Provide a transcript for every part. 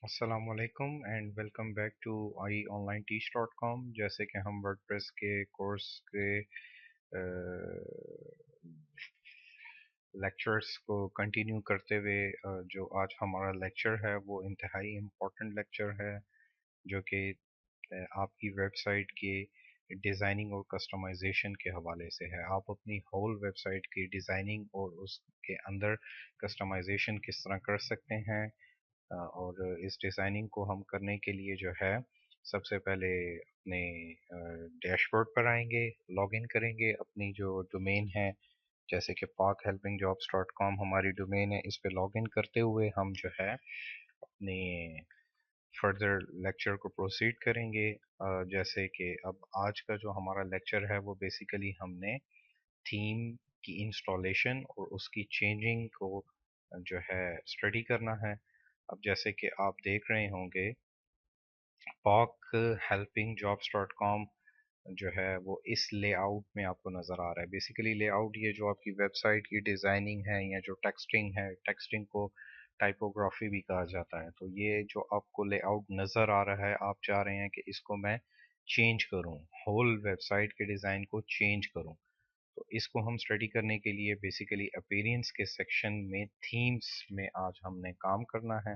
अस्सलामुअलैकुम and welcome back to ionlineteach.com। जैसे कि हम वर्डप्रेस के कोर्स के लेक्चर्स को कंटिन्यू करते हुए जो आज हमारा लेक्चर है वो इंतहाई इम्पोर्टेंट लेक्चर है, जो कि आपकी वेबसाइट के डिज़ाइनिंग और कस्टमाइजेशन के हवाले से है। आप अपनी होल वेबसाइट की डिज़ाइनिंग और उसके अंदर कस्टमाइजेशन किस तरह कर सकते हैं। और इस डिज़ाइनिंग को हम करने के लिए जो है सबसे पहले अपने डैशबोर्ड पर आएंगे, लॉगिन करेंगे अपनी जो डोमेन है, जैसे कि parkhelpingjobs.com हमारी डोमेन है। इस पे लॉगिन करते हुए हम जो है अपने फर्दर लेक्चर को प्रोसीड करेंगे। जैसे कि अब आज का जो हमारा लेक्चर है वो बेसिकली हमने थीम की इंस्टॉलेशन और उसकी चेंजिंग को जो है स्टडी करना है। अब जैसे कि आप देख रहे होंगे, parkhelpingjobs.com जो है वो इस लेआउट में आपको नज़र आ रहा है। बेसिकली लेआउट ये जो आपकी वेबसाइट की डिज़ाइनिंग है या जो टेक्सटिंग है, टेक्सटिंग को टाइपोग्राफी भी कहा जाता है। तो ये जो आपको लेआउट नज़र आ रहा है, आप चाह रहे हैं कि इसको मैं चेंज करूं, होल वेबसाइट के डिज़ाइन को चेंज करूं। तो इसको हम स्टडी करने के लिए बेसिकली अपीयरेंस के सेक्शन में थीम्स में आज हमने काम करना है।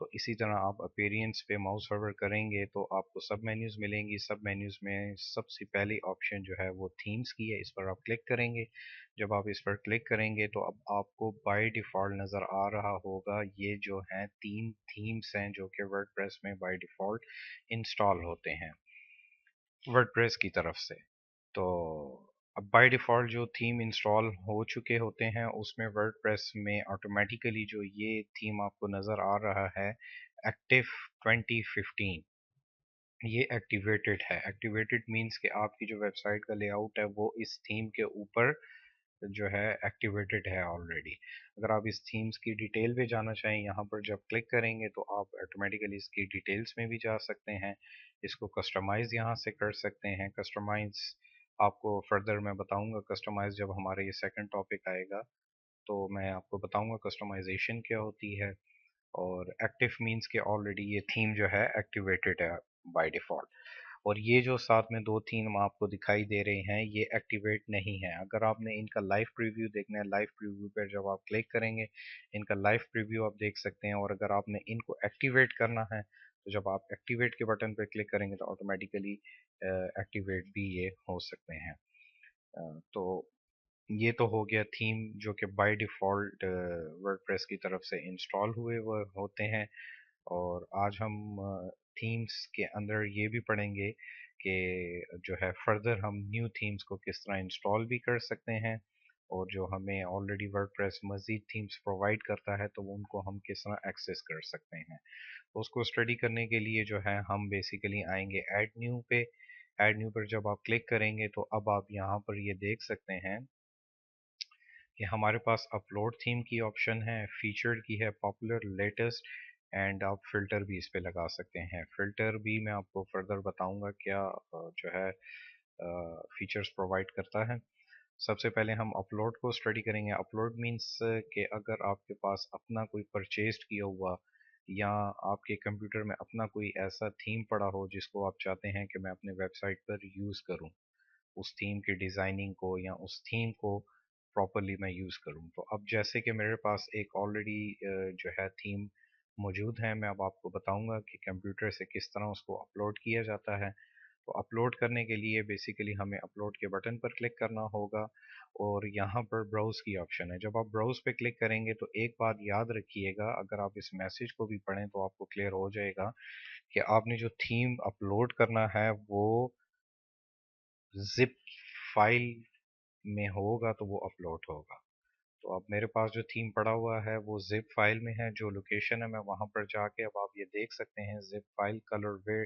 तो इसी तरह आप अपीयरेंस पे माउस होवर करेंगे तो आपको सब मेन्यूज़ मिलेंगी। सब मेन्यूज़ में सबसे पहली ऑप्शन जो है वो थीम्स की है, इस पर आप क्लिक करेंगे। जब आप इस पर क्लिक करेंगे तो अब आपको बाय डिफ़ॉल्ट नज़र आ रहा होगा, ये जो हैं 3 थीम्स हैं जो कि वर्डप्रेस में बाय डिफ़ॉल्ट इंस्टॉल होते हैं वर्डप्रेस की तरफ से। तो अब बाय डिफ़ॉल्ट जो थीम इंस्टॉल हो चुके होते हैं उसमें वर्डप्रेस में ऑटोमेटिकली जो ये थीम आपको नज़र आ रहा है, एक्टिव 2015, ये एक्टिवेटेड है। एक्टिवेटेड मींस कि आपकी जो वेबसाइट का लेआउट है वो इस थीम के ऊपर जो है एक्टिवेटेड है ऑलरेडी। अगर आप इस थीम्स की डिटेल में जाना चाहें, यहाँ पर जब क्लिक करेंगे तो आप ऑटोमेटिकली इसकी डिटेल्स में भी जा सकते हैं। इसको कस्टमाइज़ यहाँ से कर सकते हैं। कस्टमाइज़ आपको फर्दर मैं बताऊंगा, कस्टमाइज़ जब हमारा ये सेकंड टॉपिक आएगा तो मैं आपको बताऊंगा कस्टमाइजेशन क्या होती है। और एक्टिव मींस के ऑलरेडी ये थीम जो है एक्टिवेटेड है बाय डिफ़ॉल्ट। और ये जो साथ में दो थीम आपको दिखाई दे रहे हैं ये एक्टिवेट नहीं है। अगर आपने इनका लाइव प्रीव्यू देखना है, लाइव प्रीव्यू पर जब आप क्लिक करेंगे इनका लाइव प्रीव्यू आप देख सकते हैं। और अगर आपने इनको एक्टिवेट करना है तो जब आप एक्टिवेट के बटन पर क्लिक करेंगे तो ऑटोमेटिकली एक्टिवेट भी ये हो सकते हैं। तो ये तो हो गया थीम जो कि बाय डिफ़ॉल्ट वर्डप्रेस की तरफ से इंस्टॉल हुए वो होते हैं। और आज हम थीम्स के अंदर ये भी पढ़ेंगे कि जो है फर्दर हम न्यू थीम्स को किस तरह इंस्टॉल भी कर सकते हैं। और जो हमें ऑलरेडी वर्डप्रेस मज़ीद थीम्स प्रोवाइड करता है तो वो उनको हम किस तरह एक्सेस कर सकते हैं। तो उसको स्टडी करने के लिए जो है हम बेसिकली आएंगे ऐड न्यू पे। ऐड न्यू पर जब आप क्लिक करेंगे तो अब आप यहाँ पर ये देख सकते हैं कि हमारे पास अपलोड थीम की ऑप्शन है, फीचर्ड की है, पॉपुलर, लेटेस्ट, एंड आप फिल्टर भी इस पे लगा सकते हैं। फिल्टर भी मैं आपको फर्दर बताऊंगा क्या जो है फीचर्स प्रोवाइड करता है। सबसे पहले हम अपलोड को स्टडी करेंगे। अपलोड मीन्स कि अगर आपके पास अपना कोई परचेज किया हुआ या आपके कंप्यूटर में अपना कोई ऐसा थीम पड़ा हो जिसको आप चाहते हैं कि मैं अपने वेबसाइट पर यूज़ करूं, उस थीम की डिज़ाइनिंग को या उस थीम को प्रॉपरली मैं यूज़ करूँ। तो अब जैसे कि मेरे पास एक ऑलरेडी जो है थीम मौजूद है, मैं अब आपको बताऊंगा कि कंप्यूटर से किस तरह उसको अपलोड किया जाता है। तो अपलोड करने के लिए बेसिकली हमें अपलोड के बटन पर क्लिक करना होगा और यहाँ पर ब्राउज़ की ऑप्शन है। जब आप ब्राउज़ पे क्लिक करेंगे तो एक बात याद रखिएगा, अगर आप इस मैसेज को भी पढ़ें तो आपको क्लियर हो जाएगा कि आपने जो थीम अपलोड करना है वो जिप फाइल में होगा तो वो अपलोड होगा। तो अब मेरे पास जो थीम पड़ा हुआ है वो जिप फाइल में है। जो लोकेशन है मैं वहाँ पर जाके अब आप ये देख सकते हैं जिप फाइल कलर वे,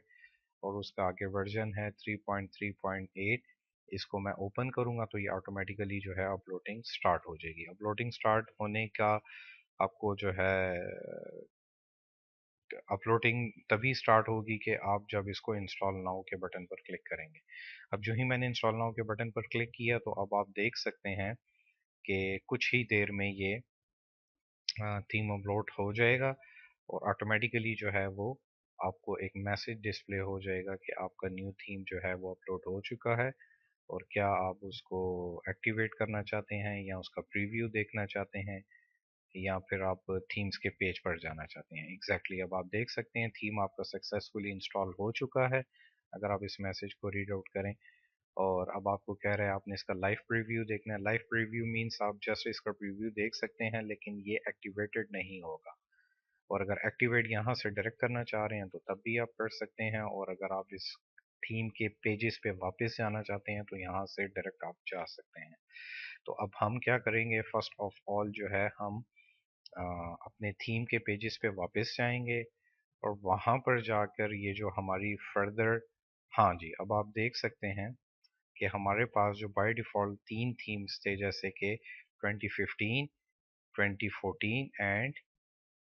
और उसका आगे वर्जन है 3.3.8। इसको मैं ओपन करूँगा तो ये ऑटोमेटिकली जो है अपलोडिंग स्टार्ट हो जाएगी। अपलोडिंग स्टार्ट होने का आपको जो है अपलोडिंग तभी स्टार्ट होगी कि आप जब इसको इंस्टॉल नाउ के बटन पर क्लिक करेंगे। अब जो ही मैंने इंस्टॉल नाउ के बटन पर क्लिक किया तो अब आप देख सकते हैं कि कुछ ही देर में ये थीम अपलोड हो जाएगा। और ऑटोमेटिकली जो है वो आपको एक मैसेज डिस्प्ले हो जाएगा कि आपका न्यू थीम जो है वो अपलोड हो चुका है, और क्या आप उसको एक्टिवेट करना चाहते हैं या उसका प्रीव्यू देखना चाहते हैं, या फिर आप थीम्स के पेज पर जाना चाहते हैं। एग्जैक्टली अब आप देख सकते हैं थीम आपका सक्सेसफुली इंस्टॉल हो चुका है अगर आप इस मैसेज को रीड आउट करें। और अब आपको कह रहे हैं आपने इसका लाइव प्रीव्यू देखना है। लाइव प्रीव्यू मीन्स आप जस्ट इसका प्रीव्यू देख सकते हैं, लेकिन ये एक्टिवेटेड नहीं होगा। और अगर एक्टिवेट यहाँ से डायरेक्ट करना चाह रहे हैं तो तब भी आप कर सकते हैं, और अगर आप इस थीम के पेजेस पे वापस जाना चाहते हैं तो यहाँ से डायरेक्ट आप जा सकते हैं। तो अब हम क्या करेंगे, फर्स्ट ऑफ ऑल जो है हम अ, अपने थीम के पेजेस पे वापस जाएंगे, और वहाँ पर जाकर ये जो हमारी फर्दर, हाँ जी, अब आप देख सकते हैं कि हमारे पास जो बाय डिफ़ॉल्ट 3 थीम्स थे, जैसे कि 2015, 2014 एंड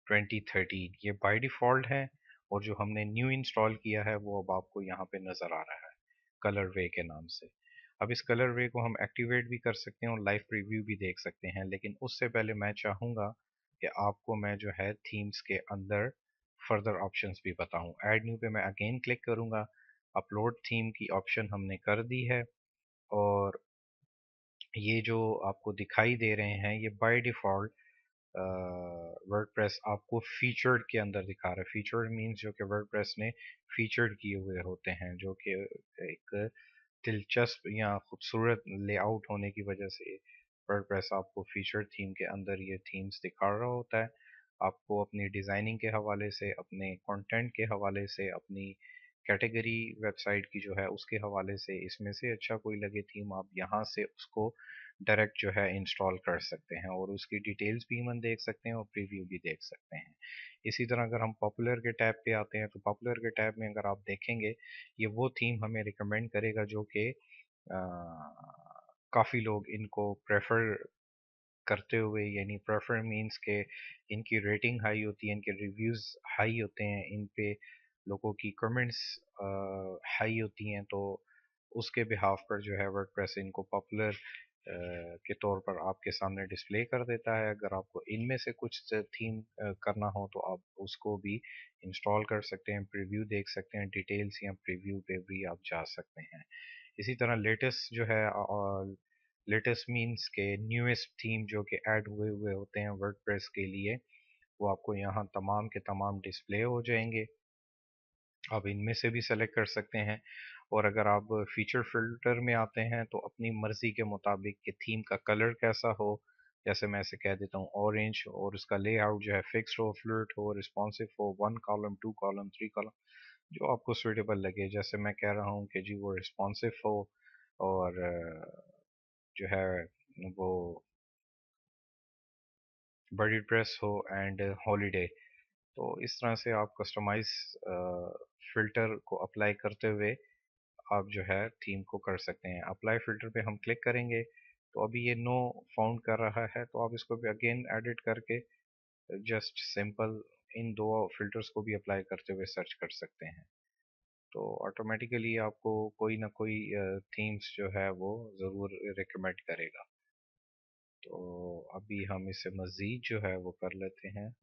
2013, ये बाय डिफ़ॉल्ट है। और जो हमने न्यू इंस्टॉल किया है वो अब आपको यहाँ पे नज़र आ रहा है कलर वे के नाम से। अब इस कलर वे को हम एक्टिवेट भी कर सकते हैं और लाइव प्रीव्यू भी देख सकते हैं, लेकिन उससे पहले मैं चाहूँगा कि आपको मैं जो है थीम्स के अंदर फर्दर ऑप्शंस भी बताऊँ। ऐड न्यू पे मैं अगेन क्लिक करूँगा। अपलोड थीम की ऑप्शन हमने कर दी है, और ये जो आपको दिखाई दे रहे हैं ये बाय डिफ़ॉल्ट वर्डप्रेस आपको फीचर्ड के अंदर दिखा रहा है। फीचर्ड मींस जो कि वर्डप्रेस ने फीचर्ड किए हुए होते हैं, जो कि एक दिलचस्प या खूबसूरत लेआउट होने की वजह से वर्डप्रेस आपको फीचर्ड थीम के अंदर ये थीम्स दिखा रहा होता है। आपको अपनी डिज़ाइनिंग के हवाले से, अपने कंटेंट के हवाले से, अपनी कैटेगरी वेबसाइट की जो है उसके हवाले से, इसमें से अच्छा कोई लगे थीम आप यहाँ से उसको डायरेक्ट जो है इंस्टॉल कर सकते हैं, और उसकी डिटेल्स भी हम देख सकते हैं और प्रीव्यू भी देख सकते हैं। इसी तरह अगर हम पॉपुलर के टैब पे आते हैं तो पॉपुलर के टैब में अगर आप देखेंगे, ये वो थीम हमें रिकमेंड करेगा जो कि काफ़ी लोग इनको प्रेफर करते हुए, यानी प्रेफर मींस के इनकी रेटिंग हाई होती है, इनके रिव्यूज़ हाई होते हैं, इन पे लोगों की कमेंट्स हाई होती हैं, तो उसके बिहाफ पर जो है वर्डप्रेस इनको पॉपुलर के तौर पर आपके सामने डिस्प्ले कर देता है। अगर आपको इनमें से कुछ थीम करना हो तो आप उसको भी इंस्टॉल कर सकते हैं, प्रीव्यू देख सकते हैं, डिटेल्स या प्रीव्यू पे भी आप जा सकते हैं। इसी तरह लेटेस्ट जो है, लेटेस्ट मीन्स के न्यूएस्ट थीम जो कि ऐड हुए हुए होते हैं वर्डप्रेस के लिए, वो आपको यहाँ तमाम के तमाम डिस्प्ले हो जाएंगे। आप इनमें से भी सेलेक्ट कर सकते हैं। और अगर आप फीचर फिल्टर में आते हैं तो अपनी मर्ज़ी के मुताबिक कि थीम का कलर कैसा हो, जैसे मैं इसे कह देता हूँ ऑरेंज, और उसका लेआउट जो है फिक्स्ड हो, फ्लूइड हो, रिस्पॉन्सिव हो, 1 कॉलम, 2 कॉलम, 3 कॉलम, जो आपको सूटेबल लगे। जैसे मैं कह रहा हूँ कि जी वो रिस्पॉन्सिव हो, और जो है वो बड़ी ड्रेस हो एंड हॉलीडे। तो इस तरह से आप कस्टमाइज फिल्टर को अप्लाई करते हुए आप जो है थीम को कर सकते हैं। अप्लाई फिल्टर पे हम क्लिक करेंगे तो अभी ये नो फाउंड कर रहा है, तो आप इसको भी अगेन एडिट करके जस्ट सिंपल इन दो फिल्टर्स को भी अप्लाई करते हुए सर्च कर सकते हैं। तो ऑटोमेटिकली आपको कोई ना कोई थीम्स जो है वो ज़रूर रिकमेंड करेगा। तो अभी हम इसे मज़ीद जो है वो कर लेते हैं।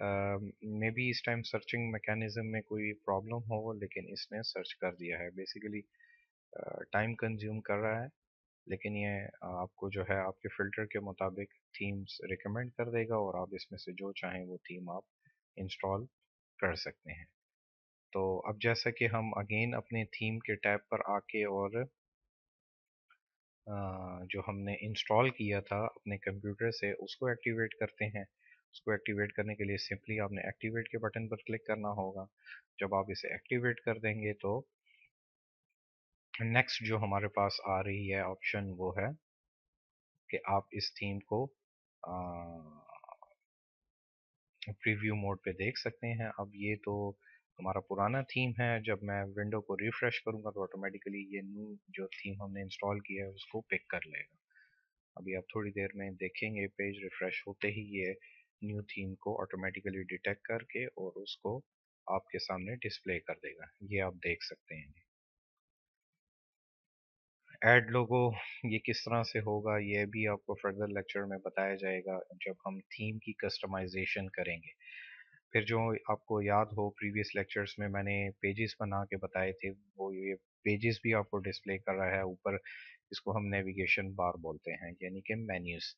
मे बी इस टाइम सर्चिंग मैकेनिज्म में कोई प्रॉब्लम हो, लेकिन इसने सर्च कर दिया है। बेसिकली टाइम कंज्यूम कर रहा है, लेकिन ये आपको जो है आपके फ़िल्टर के मुताबिक थीम्स रिकमेंड कर देगा, और आप इसमें से जो चाहें वो थीम आप इंस्टॉल कर सकते हैं। तो अब जैसा कि हम अगेन अपने थीम के टैब पर आके, और जो हमने इंस्टॉल किया था अपने कंप्यूटर से उसको एक्टिवेट करते हैं। उसको एक्टिवेट करने के लिए सिंपली आपने एक्टिवेट के बटन पर क्लिक करना होगा। जब आप इसे एक्टिवेट कर देंगे तो नेक्स्ट जो हमारे पास आ रही है ऑप्शन वो है कि आप इस थीम को प्रीव्यू मोड पे देख सकते हैं। अब ये तो हमारा पुराना थीम है, जब मैं विंडो को रिफ्रेश करूंगा तो ऑटोमेटिकली ये न्यू जो थीम हमने इंस्टॉल किया है उसको पिक कर लेगा। अभी आप थोड़ी देर में देखेंगे पेज रिफ्रेश होते ही ये न्यू थीम को ऑटोमेटिकली डिटेक्ट करके और उसको आपके सामने डिस्प्ले कर देगा। ये आप देख सकते हैं। ऐड लोगो ये किस तरह से होगा ये भी आपको फर्दर लेक्चर में बताया जाएगा जब हम थीम की कस्टमाइजेशन करेंगे। फिर जो आपको याद हो प्रीवियस लेक्चर्स में मैंने पेजेस बना के बताए थे, वो ये पेजेस भी आपको डिस्प्ले कर रहा है ऊपर। इसको हम नेविगेशन बार बोलते हैं, यानी कि मेन्यूज।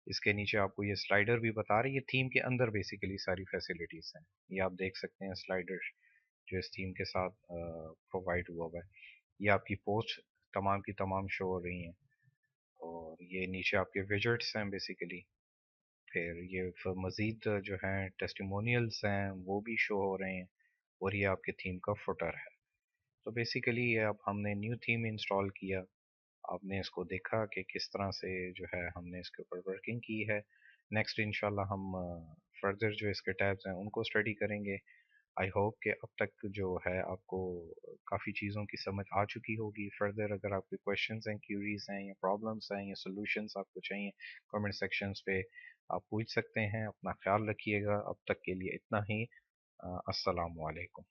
इसके नीचे आपको ये स्लाइडर भी बता रही है, थीम के अंदर बेसिकली सारी फैसिलिटीज हैं। ये आप देख सकते हैं स्लाइडर जो इस थीम के साथ प्रोवाइड हुआ हुआ है। ये आपकी पोस्ट तमाम की तमाम शो हो रही हैं, और ये नीचे आपके विजेट्स हैं बेसिकली। फिर ये मज़ीद जो हैं टेस्टिमोनियल्स हैं वो भी शो हो रहे हैं, और ये आपके थीम का फुटर है। तो बेसिकली ये अब हमने न्यू थीम इंस्टॉल किया, आपने इसको देखा कि किस तरह से जो है हमने इसके ऊपर वर्किंग की है। नेक्स्ट इंशाल्लाह हम फर्दर जो इसके टैब्स हैं उनको स्टडी करेंगे। आई होप कि अब तक जो है आपको काफ़ी चीज़ों की समझ आ चुकी होगी। फर्दर अगर आपके क्वेश्चंस हैं, क्यूरीज हैं, या प्रॉब्लम्स हैं, या सॉल्यूशंस आपको चाहिए, कमेंट सेक्शंस पे आप पूछ सकते हैं। अपना ख्याल रखिएगा। अब तक के लिए इतना ही। अस्सलाम वालेकुम।